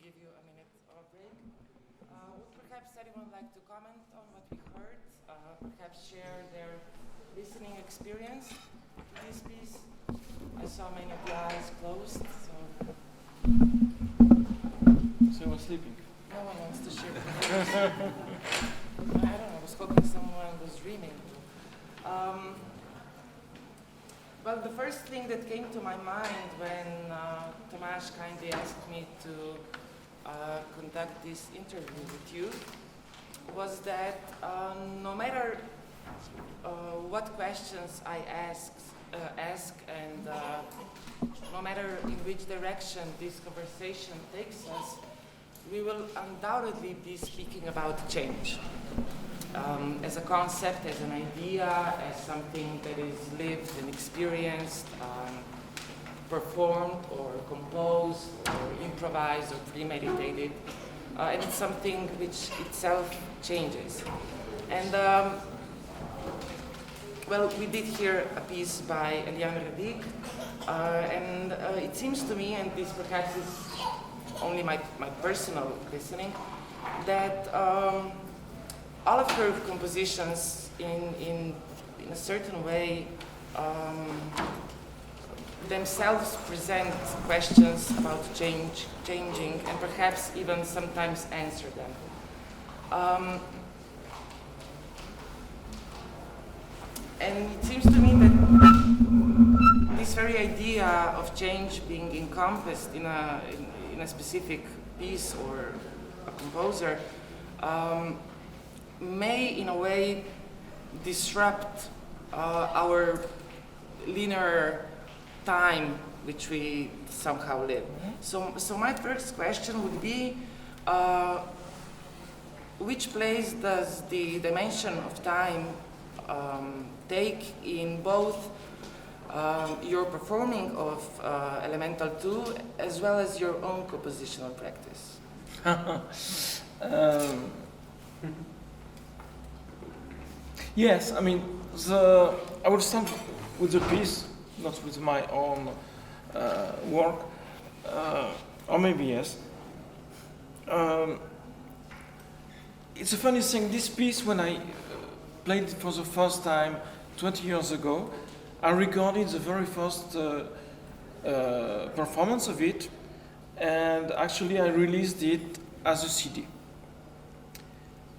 give you a minute of a break. Would perhaps anyone like to comment on what we heard? Perhaps share their listening experience to this piece? I saw many of the eyes closed, so... Someone sleeping? No one wants to share. I don't know, I was hoping someone was dreaming. Well, the first thing that came to my mind when Tomáš kindly asked me to conduct this interview with you was that no matter what questions I ask and no matter in which direction this conversation takes us, we will undoubtedly be speaking about change. As a concept, as an idea, as something that is lived and experienced, performed or composed or improvised or premeditated, and it's something which itself changes. And well, we did hear a piece by Eliane Radigue, and it seems to me, and this perhaps is only my personal listening, that all of her compositions in a certain way themselves present questions about changing, and perhaps even sometimes answer them. And it seems to me that this very idea of change being encompassed in a specific piece or a composer may, in a way, disrupt our linear time which we somehow live. So my first question would be, which place does the dimension of time take in both your performing of Elemental 2 as well as your own compositional practice? Yes, I mean, I will start with the piece, not with my own work, or maybe yes. It's a funny thing, this piece, when I played it for the first time 20 years ago, I recorded the very first performance of it, and actually I released it as a CD.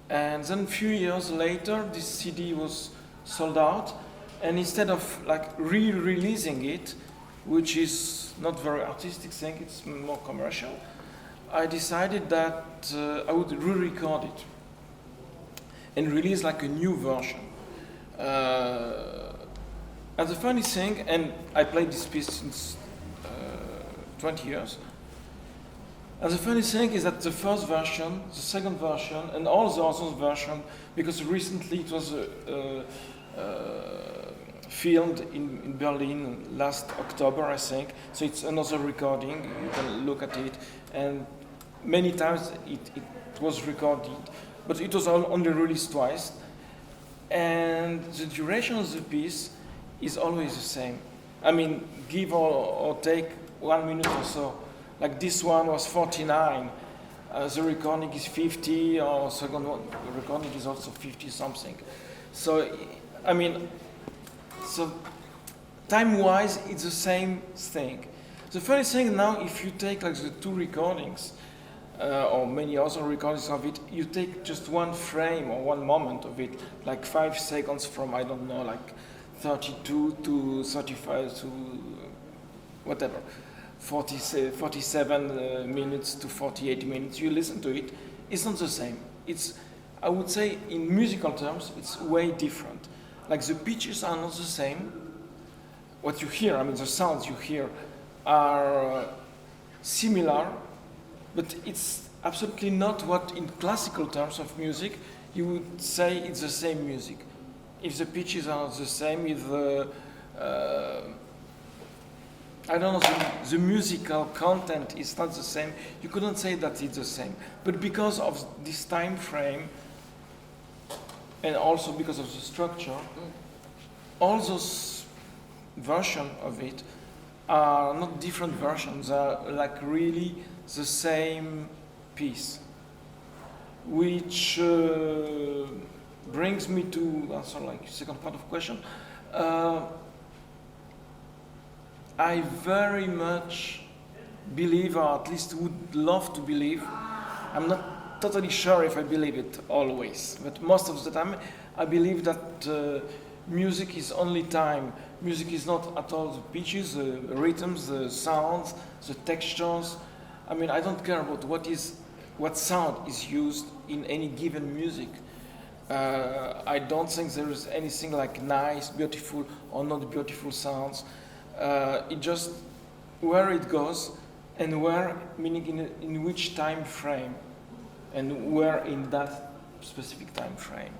And then a few years later, this CD was sold out, and instead of like re-releasing it, which is not very artistic thing, it's more commercial, I decided that I would re-record it and release like a new version. And the funny thing, and I played this piece since 20 years, and the funny thing is that the first version, the second version, and all the other versions, because recently it was filmed in Berlin last October, I think, so it's another recording, you can look at it, and many times it was recorded, but it was only released twice, and the duration of the piece is always the same. I mean, give or take 1 minute or so. Like this one was 49, the recording is 50, or second one, the recording is also 50 something. So, I mean, so time-wise, it's the same thing. The funny thing now, if you take like the two recordings, or many other recordings of it, you take just one frame or one moment of it, like 5 seconds from, I don't know, like 32 to 35 to whatever. 47 minutes to 48 minutes, you listen to it, it's not the same. It's, I would say, in musical terms, it's way different. Like the pitches are not the same. What you hear, I mean, the sounds you hear are similar, but it's absolutely not what in classical terms of music you would say it's the same music. If the pitches are the same, if the I don't know, the musical content is not the same, you couldn't say that it's the same. But because of this time frame, and also because of the structure, all those versions of it are not different versions, are like really the same piece. Which brings me to answer like second part of question. I very much believe, or at least would love to believe, I'm not totally sure if I believe it always, but most of the time I believe that music is only time. Music is not at all the pitches, the rhythms, the sounds, the textures. I mean, I don't care about what sound is used in any given music. I don't think there is anything like nice, beautiful, or not beautiful sounds. It just where it goes, and where, meaning in which time frame, and where in that specific time frame.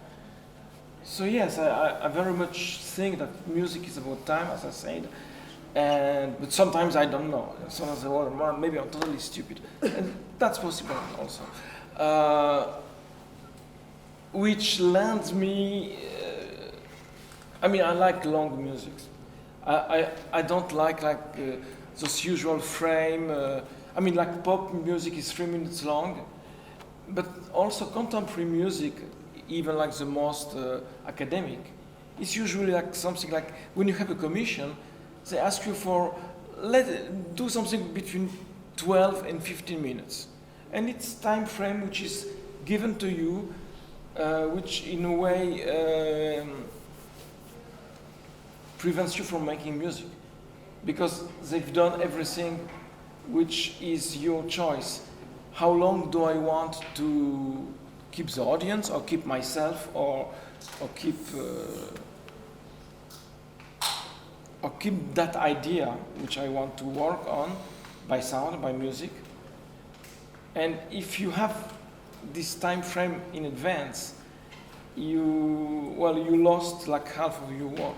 So yes, I very much think that music is about time, as I said, but sometimes I don't know. Sometimes I wonder, "Man, maybe I'm totally stupid," and that's possible also. Which lands me. I mean, I like long music. I don't like those usual frame. I mean, like pop music is 3 minutes long, but also contemporary music, even like the most academic, it's usually like something like when you have a commission, they ask you for do something between 12 and 15 minutes, and it's time frame which is given to you, which in a way prevents you from making music, because they've done everything which is your choice. How long do I want to keep the audience, or keep myself, or keep that idea which I want to work on by sound, by music? And if you have this time frame in advance, you lost like half of your work.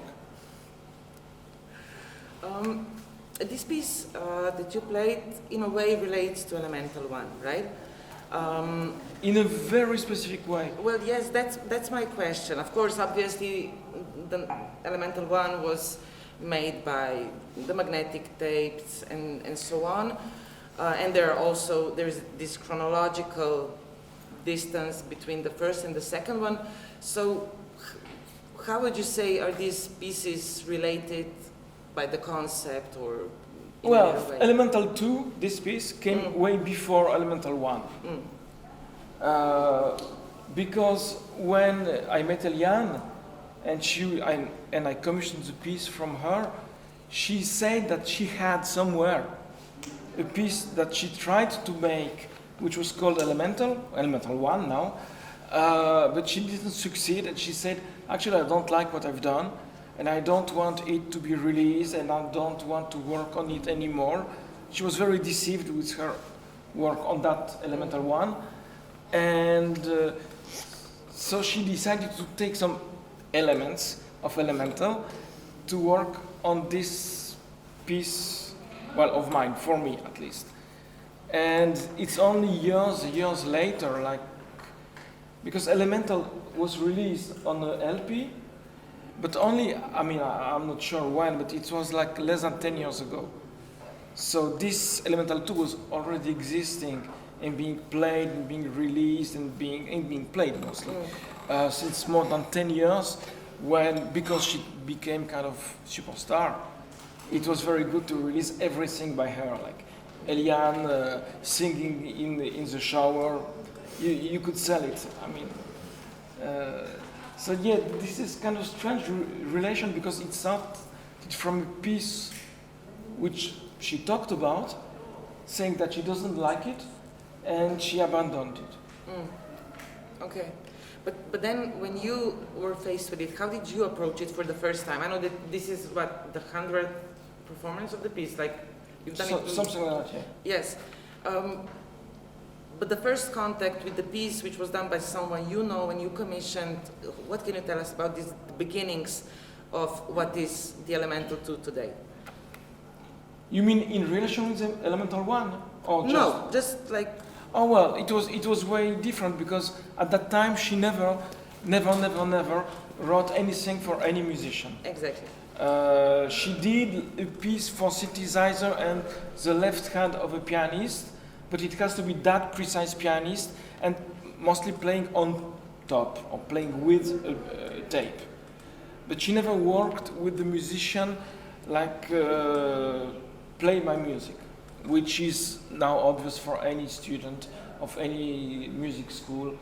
This piece that you played, in a way, relates to Elemental One, right? In a very specific way. Well, yes, that's my question. Of course, obviously, the Elemental One was made by the magnetic tapes and so on, and there's this chronological distance between the first and the second one. So, how would you say are these pieces related by the concept, or in well, a way? Elemental 2, this piece, came way before Elemental 1. Because when I met Eliane, and I commissioned the piece from her, she said that she had somewhere a piece that she tried to make, which was called Elemental 1 now, but she didn't succeed, and she said, actually, I don't like what I've done, and I don't want it to be released, and I don't want to work on it anymore. She was very deceived with her work on that Elemental 1, and so she decided to take some elements of Elemental to work on this piece, well, of mine, for me at least. And it's only years later, because Elemental was released on an LP, but only, I'm not sure when, but it was like less than 10 years ago. So this Elemental 2 was already existing and being played and being released and being played mostly since more than 10 years, because she became kind of superstar, it was very good to release everything by her, like Eliane singing in the shower. You could sell it. So yeah, this is kind of strange relation, because it's not from a piece which she talked about, saying that she doesn't like it, and she abandoned it. Okay, but then when you were faced with it, how did you approach it for the first time? I know that this is what, the 100th performance of the piece, like you've done it. Something like that, yeah. Yes. But the first contact with the piece, which was done by someone you know and you commissioned, what can you tell us about these beginnings of what is the Elemental 2 today? You mean in relation with the Elemental 1? Or just? No, just like... Oh well, it was way different, because at that time she never wrote anything for any musician. Exactly. She did a piece for synthesizer and the left hand of a pianist, but it has to be that precise pianist and mostly playing on top or playing with a tape. But she never worked with the musician like play my music, which is now obvious for any student of any music school.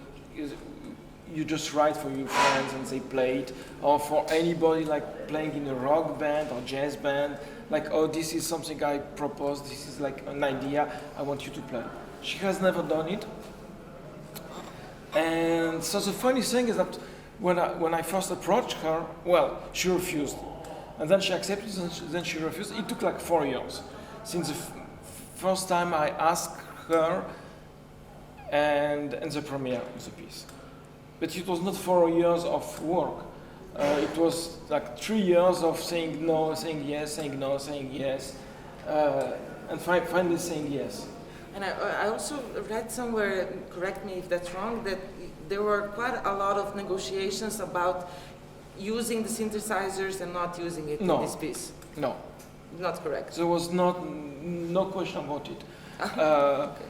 You just write for your friends and they play it, or for anybody like playing in a rock band or jazz band, like, oh, this is something I proposed, this is like an idea, I want you to play. She has never done it. And so the funny thing is that when I first approached her, well, she refused. And then she accepted, and then she refused. It took like 4 years since the first time I asked her and the premiere of the piece. But it was not 4 years of work. It was like 3 years of saying no, saying yes, saying no, saying yes, and finally saying yes. And I also read somewhere, correct me if that's wrong, that there were quite a lot of negotiations about using the synthesizers and not using it in this piece. No. Not correct. There was no question about it. Okay.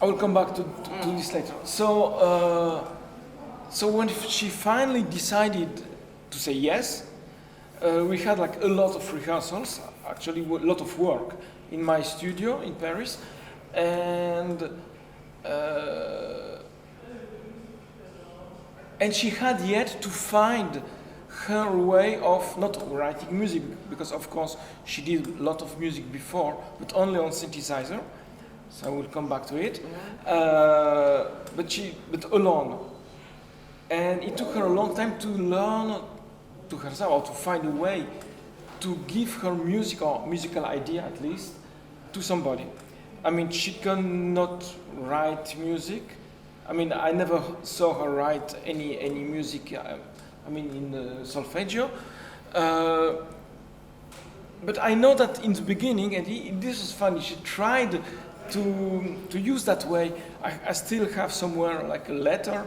I will come back to this later. So when she finally decided to say yes, we had like a lot of rehearsals, actually a lot of work in my studio in Paris, and she had yet to find her way of not writing music, because of course she did a lot of music before, but only on synthesizer. So I will come back to it. But alone. And it took her a long time to learn to herself, or to find a way to give her music, or musical idea at least, to somebody. I mean, she cannot write music. I mean, I never saw her write any music, I mean, in solfeggio. But I know that in the beginning, and this is funny, she tried to use that way. I still have somewhere like a letter,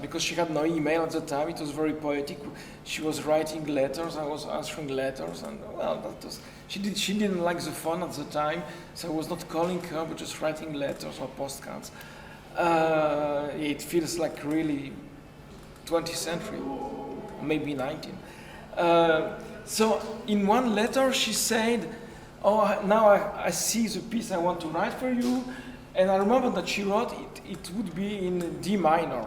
because she had no email at the time. It was very poetic. She was writing letters, I was answering letters, and well, that was, she didn't like the phone at the time, so I was not calling her, but just writing letters or postcards. It feels like really 20th century, maybe 19th. So in one letter she said, oh, now I see the piece I want to write for you. And I remember that she wrote it would be in D minor.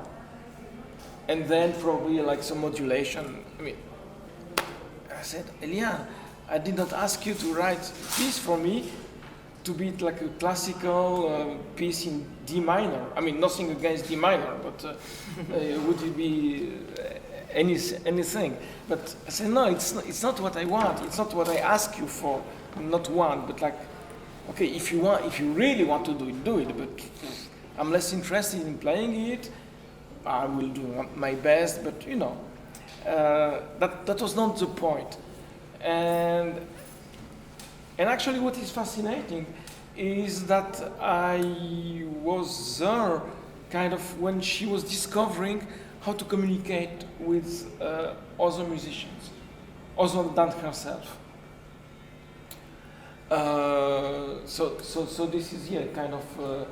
And then probably like some modulation. I mean, I said, Eliane, I did not ask you to write a piece for me to be like a classical piece in D minor. I mean, nothing against D minor, but would it be anything? But I said, no, it's not what I want. It's not what I ask you for. Not one, but like, okay, if you really want to do it, but I'm less interested in playing it. I will do my best, but you know, that was not the point. And actually what is fascinating is that I was there kind of when she was discovering how to communicate with other musicians, other than herself. So this is kind of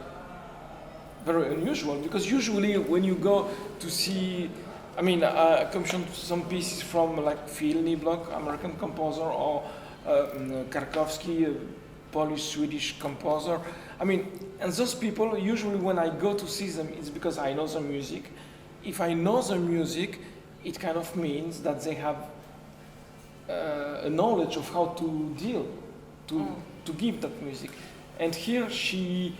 very unusual, because usually when you go to see, I mean, I commissioned some pieces from like Phil Niblock, American composer, or Karkowski, a Polish-Swedish composer. I mean, and those people, usually when I go to see them, it's because I know their music. If I know their music, it kind of means that they have a knowledge of how to deal, to give that music. And here she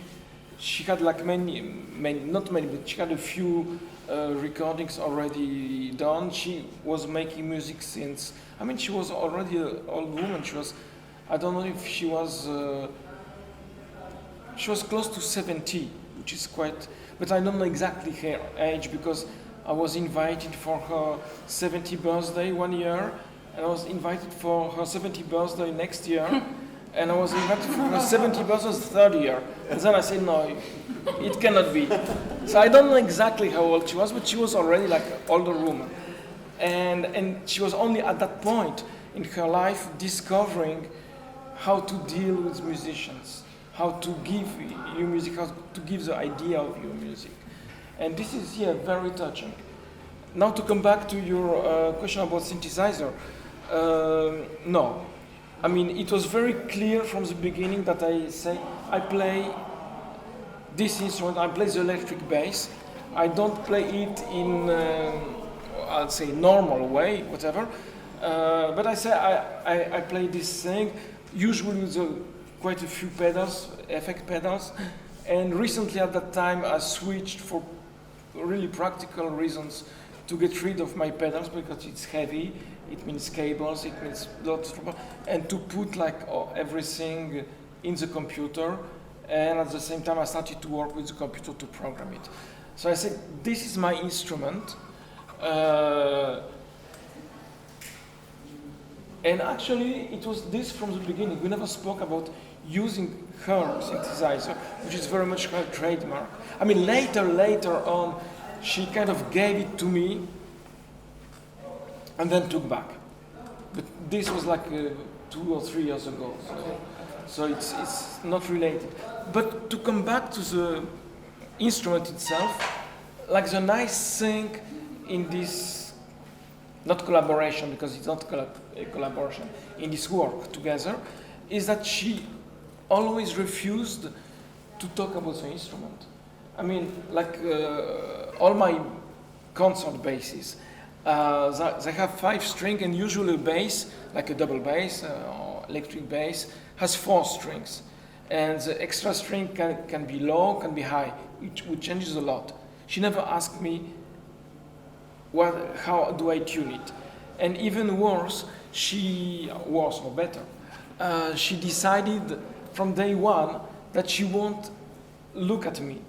had like many, not many, but she had a few recordings already done. She was making music since, I mean, she was already an old woman. She was, I don't know if she was close to 70, which is quite, but I don't know exactly her age, because I was invited for her 70th birthday one year, and I was invited for her 70th birthday next year. And I was invited for 70% third year. And then I said, no, it cannot be. So I don't know exactly how old she was, but she was already like an older woman. And she was only at that point in her life discovering how to deal with musicians, how to give you music, how to give the idea of your music. And this is, yeah, very touching. Now to come back to your question about synthesizer, no. I mean, it was very clear from the beginning that I play this instrument, I play the electric bass. I don't play it in, I'll say, normal way, whatever. But I play this thing, usually with quite a few pedals, effect pedals. And recently at that time, I switched for really practical reasons to get rid of my pedals because it's heavy, it means cables, it means lots of trouble, and to put like everything in the computer. And at the same time, I started to work with the computer to program it. So I said, this is my instrument. And actually, it was this from the beginning. We never spoke about using her synthesizer, which is very much her trademark. I mean, later on, she kind of gave it to me and then took back. But this was like 2 or 3 years ago. So it's not related. But to come back to the instrument itself, like the nice thing in this, not collaboration, because it's not a collaboration, in this work together, is that she always refused to talk about the instrument. I mean, like all my concert basses, they have 5 strings, and usually a bass, like a double bass or electric bass, has 4 strings. And the extra string can be low, can be high, which changes a lot. She never asked me, how do I tune it? And even worse, or better, she decided from day one that she won't look at me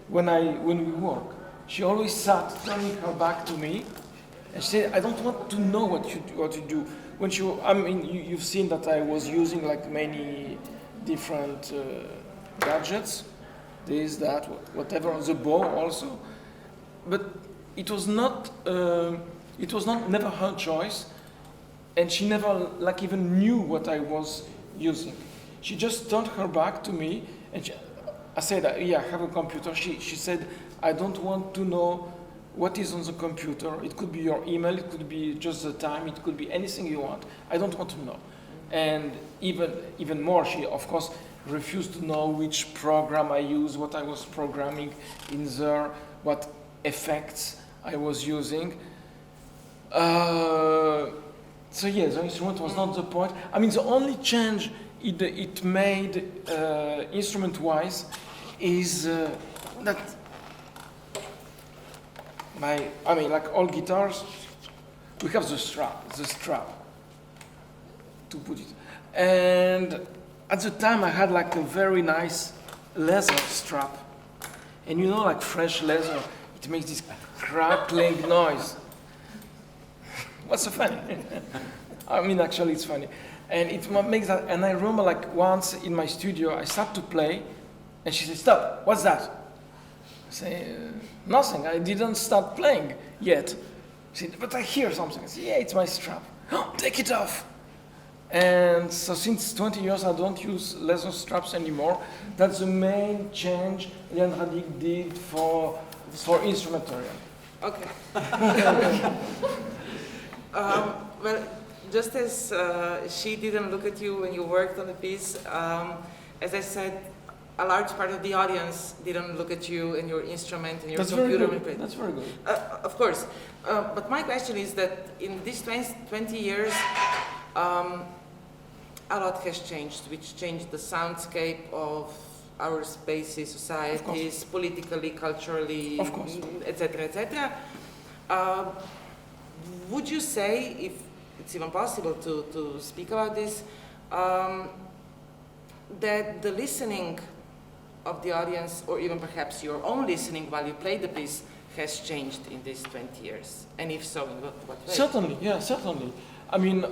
when we work. She always sat turning her back to me, and she said, I don't want to know what you do. You've seen that I was using like many different gadgets, this, that, whatever, the bow also. But it was never her choice, and she never like even knew what I was using. She just turned her back to me, and I said, yeah, I have a computer. She said, I don't want to know what is on the computer. It could be your email, it could be just the time, it could be anything you want. I don't want to know. And even more, she of course refused to know which program I use, what I was programming in there, what effects I was using. So yeah, the instrument was not the point. I mean, the only change it made instrument-wise is that like all guitars, we have the strap to put it. And at the time I had like a very nice leather strap. And you know, like fresh leather, it makes this crackling noise. What's so funny? I mean, actually it's funny. And it makes that, and I remember like once in my studio, I started to play, and she said, stop, what's that? I say, nothing, I didn't start playing yet. She said, but I hear something. I said, yeah, it's my strap. Oh, take it off. And so since 20 years, I don't use leather straps anymore. That's the main change Eliane Radigue did for instrumentarium. Okay. Well, just as she didn't look at you when you worked on the piece, as I said, a large part of the audience didn't look at you and your instrument and your computer. That's very good. Of course. But my question is that in these 20 years, a lot has changed, which changed the soundscape of our spaces, societies, politically, culturally, etc., etc. Would you say, if it's even possible to speak about this, that the listening of the audience, or even perhaps your own listening while you play the piece, has changed in these 20 years? And if so, in what way? Certainly, yeah, certainly. I mean,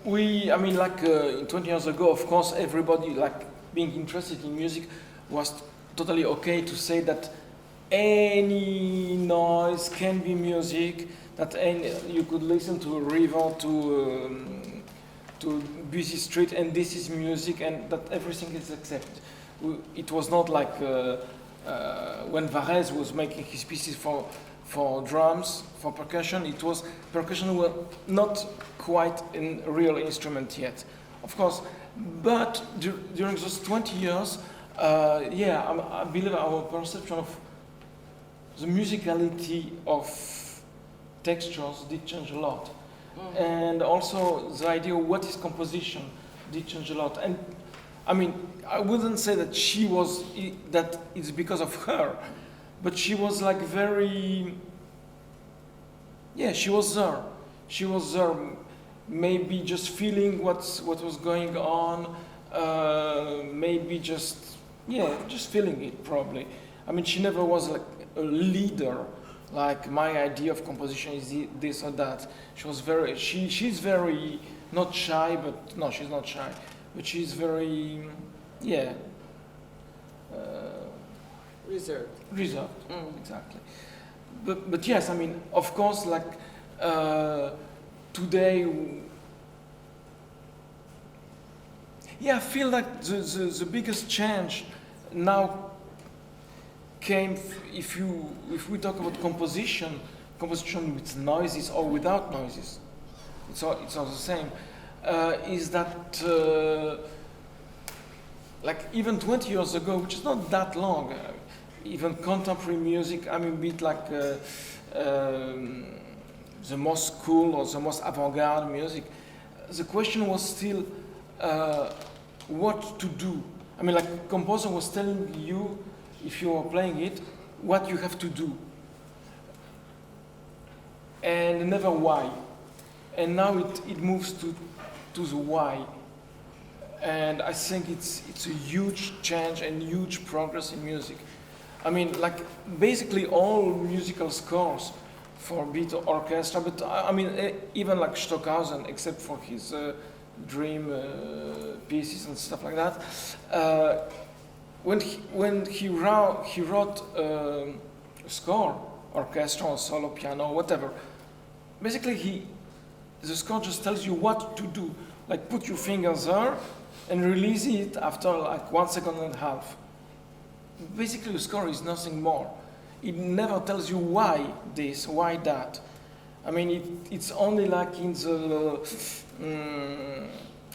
I mean, like 20 years ago, of course, everybody like being interested in music was totally okay to say that any noise can be music, that you could listen to a river, to busy street, and this is music, and that everything is accepted. It was not like when Varese was making his pieces for drums, for percussion. Percussion were not quite a real instrument yet, of course. But during those 20 years, I believe our perception of the musicality of textures did change a lot. And also the idea of what is composition did change a lot. And I mean, I wouldn't say that that it's because of her, but she was like very, she was there. She was there, maybe just feeling what was going on, maybe just feeling it probably. I mean, she never was like a leader. Like my idea of composition is this or that. She's very, not shy, but no, she's not shy, but she's very, reserved. Reserved, exactly. But yes, I mean, of course, like today, I feel like the biggest change now came if we talk about composition with noises or without noises, it's all the same. Is that like even 20 years ago, which is not that long, even contemporary music, I mean, be it like the most cool or the most avant-garde music, the question was still what to do. I mean, like a composer was telling you, if you are playing it, what you have to do, and never why. And now it moves to the why. And I think it's a huge change and huge progress in music. I mean, like basically all musical scores for beat orchestra, but I mean even like Stockhausen, except for his dream pieces and stuff like that. When he wrote a score, orchestra or solo piano, whatever, basically the score just tells you what to do. Like put your fingers there and release it after like 1.5 seconds. Basically the score is nothing more. It never tells you why this, why that. I mean, it's only like in the,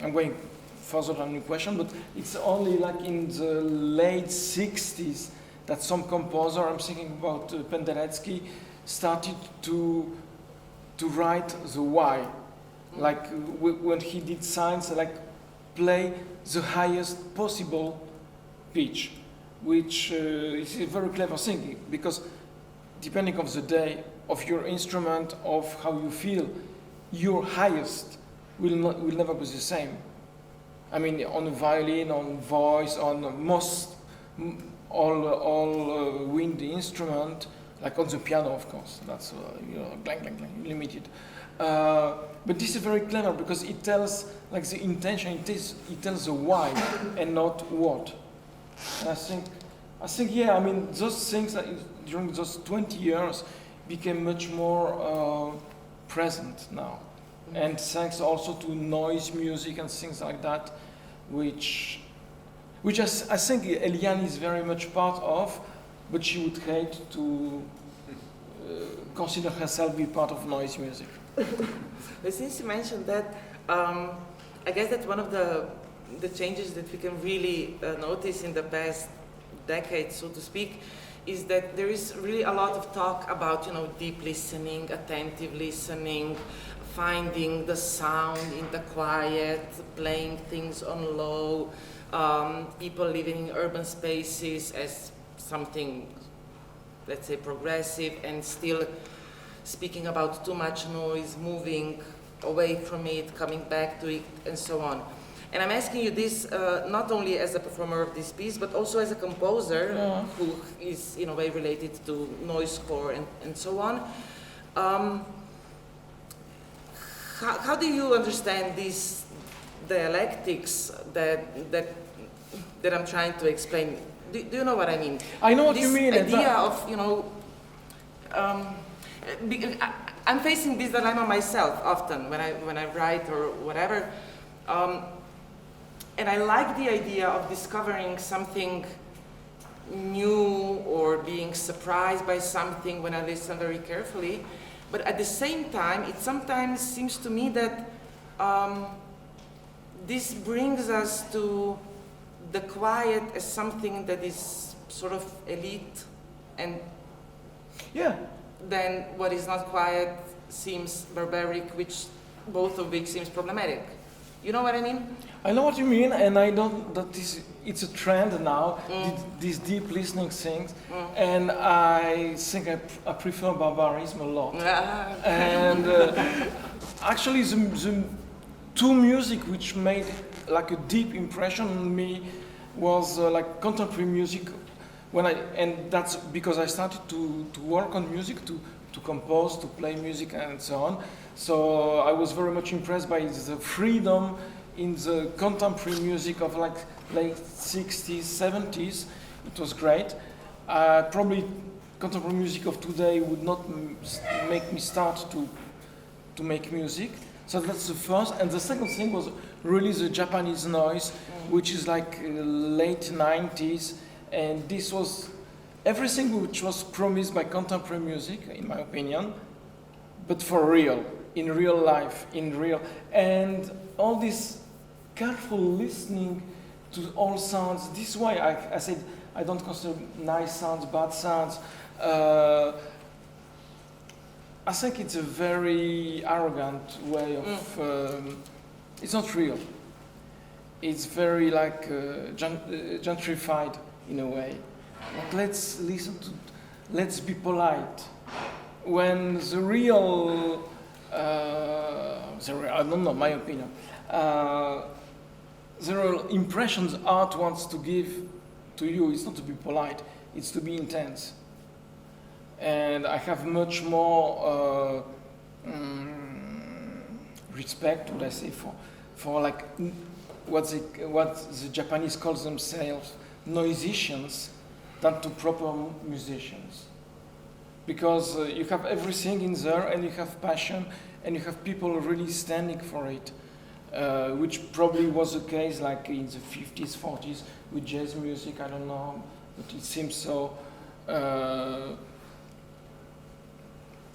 I'm going further on your question, but it's only like in the late 60s that some composer, I'm thinking about Penderecki, started to write the why. Like when he did science, like play the highest possible pitch, which is a very clever thing, because depending on the day, of your instrument, of how you feel, your highest will never be the same. I mean, on a violin, on voice, on most all wind instrument, like on the piano, of course. That's clang, clang, clang, limited. But this is very clever because it tells like the intention. It tells the why and not what. And I think I mean those things that during those 20 years became much more present now. And thanks also to noise music and things like that, which I think Eliane is very much part of, but she would hate to consider herself be part of noise music. But since you mentioned that, I guess that one of the changes that we can really notice in the past decade, so to speak, is that there is really a lot of talk about, deep listening, attentive listening, finding the sound in the quiet, playing things on low, people living in urban spaces as something, let's say, progressive, and still speaking about too much noise, moving away from it, coming back to it, and so on. And I'm asking you this not only as a performer of this piece, but also as a composer who is in a way related to noise score and so on. how do you understand these dialectics that I'm trying to explain? Do you know what I mean? I know what you mean. This idea of, you know, I'm facing this dilemma myself often when I write or whatever, and I like the idea of discovering something new or being surprised by something when I listen very carefully. But at the same time, it sometimes seems to me that this brings us to the quiet as something that is sort of elite, and then what is not quiet seems barbaric, both of which seems problematic. You know what I mean? I know what you mean, and I know that it's a trend now, these deep listening things, and I think I prefer barbarism a lot. And actually the two music which made like a deep impression on me was like contemporary music, and that's because I started to work on music, to compose, to play music and so on. So I was very much impressed by the freedom in the contemporary music of like late 60s, 70s. It was great. Probably contemporary music of today would not make me start to make music. So that's the first. And the second thing was really the Japanese noise, which is like late 90s. And this was everything which was promised by contemporary music, in my opinion, but for real, in real life, and all this careful listening to all sounds. This is why I said I don't consider nice sounds, bad sounds. I think it's a very arrogant way of, it's not real. It's very like gentrified in a way. Like, let's be polite. When the real, I don't know, my opinion, the real impressions art wants to give to you is not to be polite, it's to be intense. And I have much more respect, would I say, for like what the Japanese calls themselves musicians than to proper musicians. Because you have everything in there, and you have passion, and you have people really standing for it, which probably was the case like in the 50s, 40s with jazz music, I don't know, but it seems so.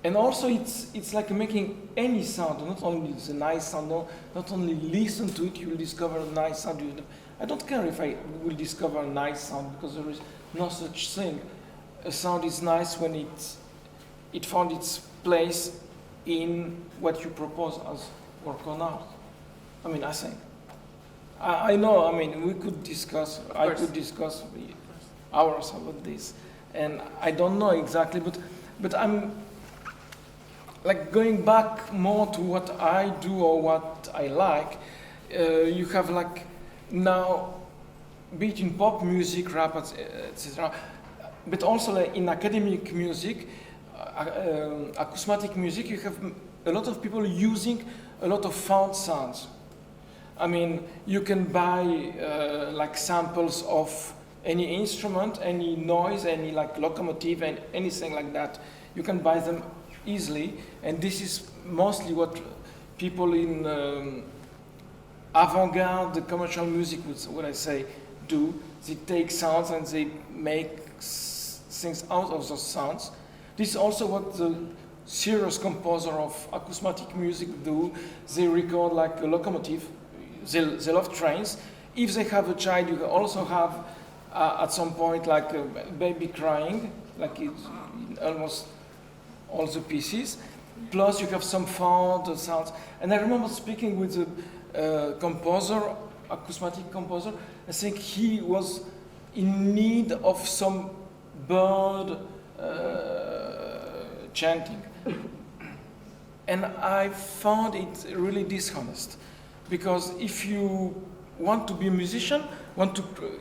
And also it's like making any sound, not only the nice sound, not only listen to it, you will discover a nice sound. I don't care if I will discover a nice sound, because there is no such thing. A sound is nice when it found its place in what you propose as work on art. I mean, I think. I know, I mean, we could discuss, I could discuss hours about this. And I don't know exactly, but I'm like going back more to what I do or what I like. You have like now, be it in pop music, rap, etc., but also like in academic music, acoustic music, you have a lot of people using a lot of found sounds. I mean, you can buy like samples of any instrument, any noise, any like locomotive, and anything like that. You can buy them easily, and this is mostly what people in avant-garde, the commercial music, what I say, do. They take sounds and they make things out of those sounds. This is also what the serious composer of acoustic music do. They record like a locomotive. They love trains. If they have a child, you also have at some point like a baby crying, like it's in almost all the pieces. Plus you have some found sounds. And I remember speaking with a composer, acoustic composer. I think he was in need of some bird chanting. And I found it really dishonest. Because if you want to be a musician,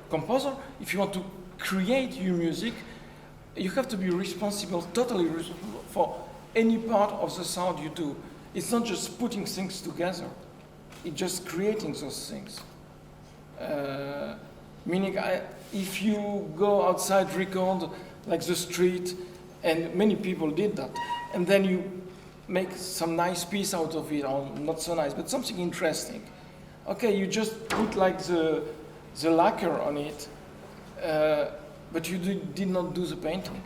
composer, if you want to create your music, you have to be responsible, totally responsible for any part of the sound you do. It's not just putting things together. It's just creating those things. Meaning, if you go outside, record like the street, and many people did that, and then you make some nice piece out of it, or not so nice, but something interesting. Okay, you just put like the lacquer on it, but you did not do the painting.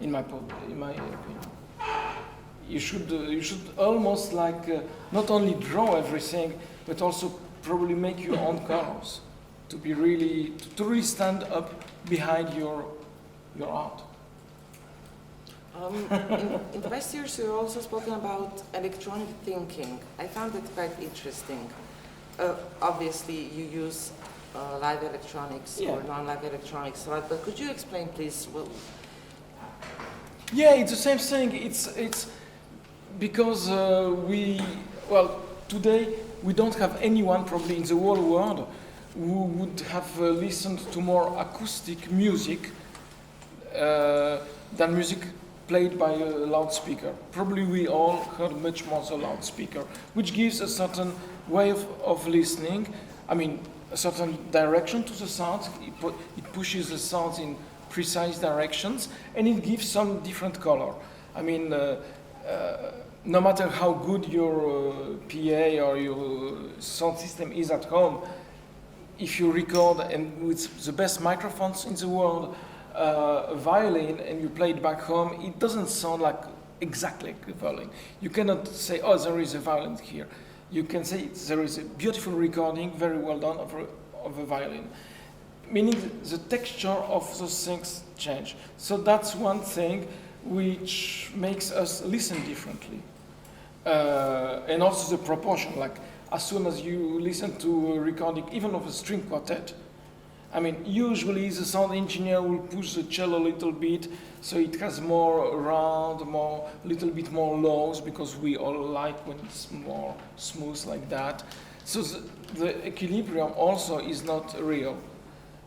In my opinion, you should almost like not only draw everything, but also probably make your own colors to really stand up behind your art. In the past years, you've also spoken about electronic thinking. I found it quite interesting. Obviously, you use live electronics or non-live electronics, right? But could you explain, please? Well, yeah, it's the same thing. It's because today we don't have anyone probably in the whole world who would have listened to more acoustic music than music played by a loudspeaker. Probably we all heard much more the loudspeaker, which gives a certain way of listening. I mean, a certain direction to the sound. It pushes the sounds in precise directions, and it gives some different color. I mean, no matter how good your PA or your sound system is at home, if you record and with the best microphones in the world, a violin, and you play it back home, it doesn't sound like exactly a violin. You cannot say, oh, there is a violin here. You can say there is a beautiful recording, very well done, of a violin. Meaning the texture of those things change. So that's one thing which makes us listen differently. And also the proportion, like as soon as you listen to a recording, even of a string quartet, I mean, usually the sound engineer will push the cello a little bit, so it has more round, a little bit more lows, because we all like when it's more smooth like that. So the equilibrium also is not real.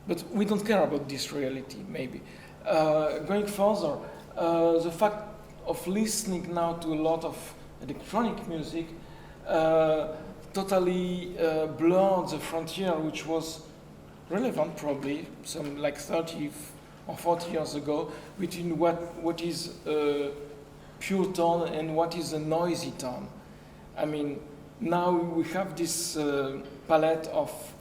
But we don't care about this reality, maybe. Going further, the fact of listening now to a lot of electronic music totally blurred the frontier, which was relevant probably some like 30 or 40 years ago, between what is a pure tone and what is a noisy tone. I mean, now we have this palette of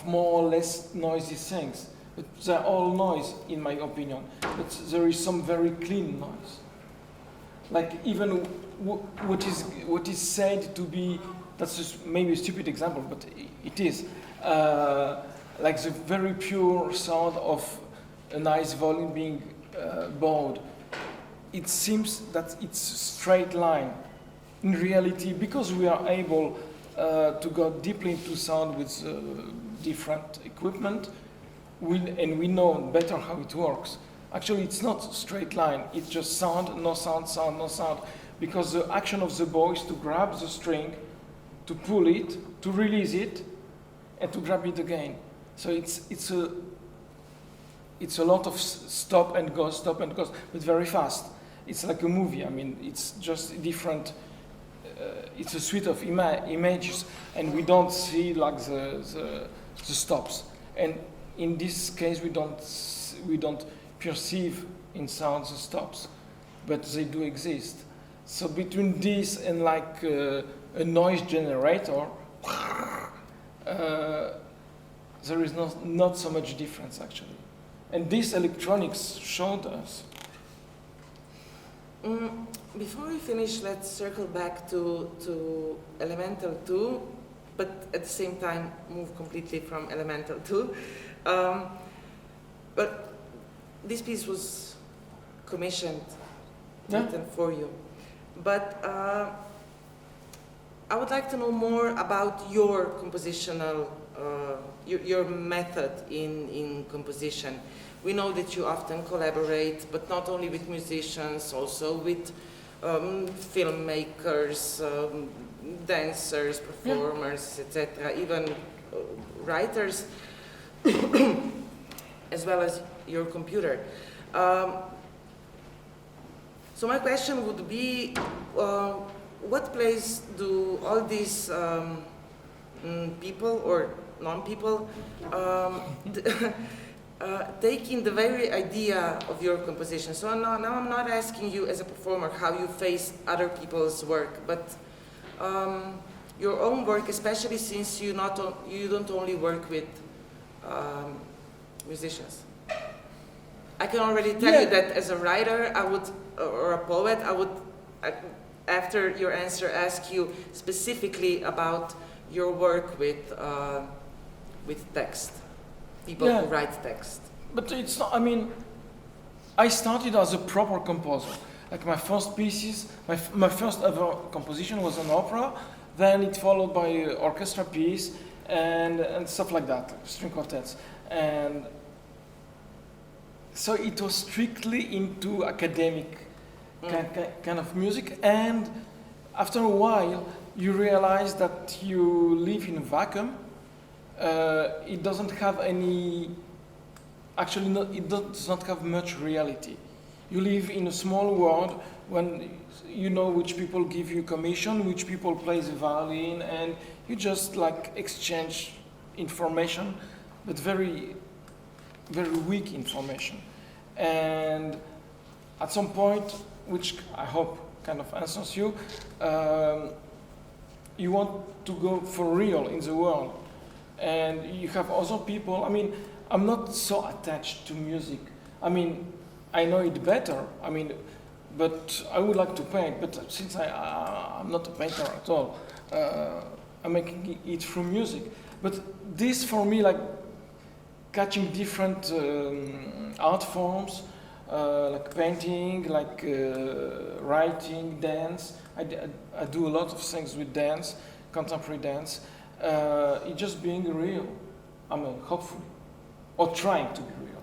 more or less noisy things, but they're all noise in my opinion, but there is some very clean noise. Like even what is said to be, that's just maybe a stupid example, but it is, like the very pure sound of a nice volume being bowed. It seems that it's a straight line. In reality, because we are able to go deeply into sound with different equipment, and we know better how it works. Actually, it's not a straight line. It's just sound, no sound, sound, no sound. Because the action of the bow is to grab the string, to pull it, to release it, and to grab it again. So it's a lot of stop and go, but very fast. It's like a movie. I mean, it's just different. It's a suite of images, and we don't see like the stops. And in this case, we don't perceive in sound the stops, but they do exist. So between this and like a noise generator, there is not so much difference actually. And this electronics showed us. Before we finish, let's circle back to Elemental 2, but at the same time move completely from Elemental 2. But this piece was commissioned, written for you. But I would like to know more about your compositional, your method in composition. We know that you often collaborate, but not only with musicians, also with filmmakers, dancers, performers, etc., even writers, as well as your computer. So my question would be, what place do all these people or non-people take in the very idea of your composition? So now I'm not asking you as a performer how you face other people's work, but your own work, especially since you don't only work with musicians. I can already tell you that as a writer, or a poet, I would, after your answer, ask you specifically about your work with text, people who write text. But it's not, I mean, I started as a proper composer. Like my first pieces, my first ever composition was an opera, then it followed by an orchestra piece and stuff like that, like string quartets. And so it was strictly into academic kind of music, and after a while you realize that you live in a vacuum. It doesn't have any, actually it does not have much reality. You live in a small world when you know which people give you commission, which people play the violin, and you just like exchange information, but very, very weak information. And at some point, which I hope kind of answers you, you want to go for real in the world. And you have other people, I mean, I'm not so attached to music. I mean, I know it better, I mean, but I would like to paint, but since I'm not a painter at all, I'm making it through music. But this for me, like catching different art forms, like painting, like writing, dance. I do a lot of things with dance, contemporary dance. It's just being real, I mean, hopefully, or trying to be real.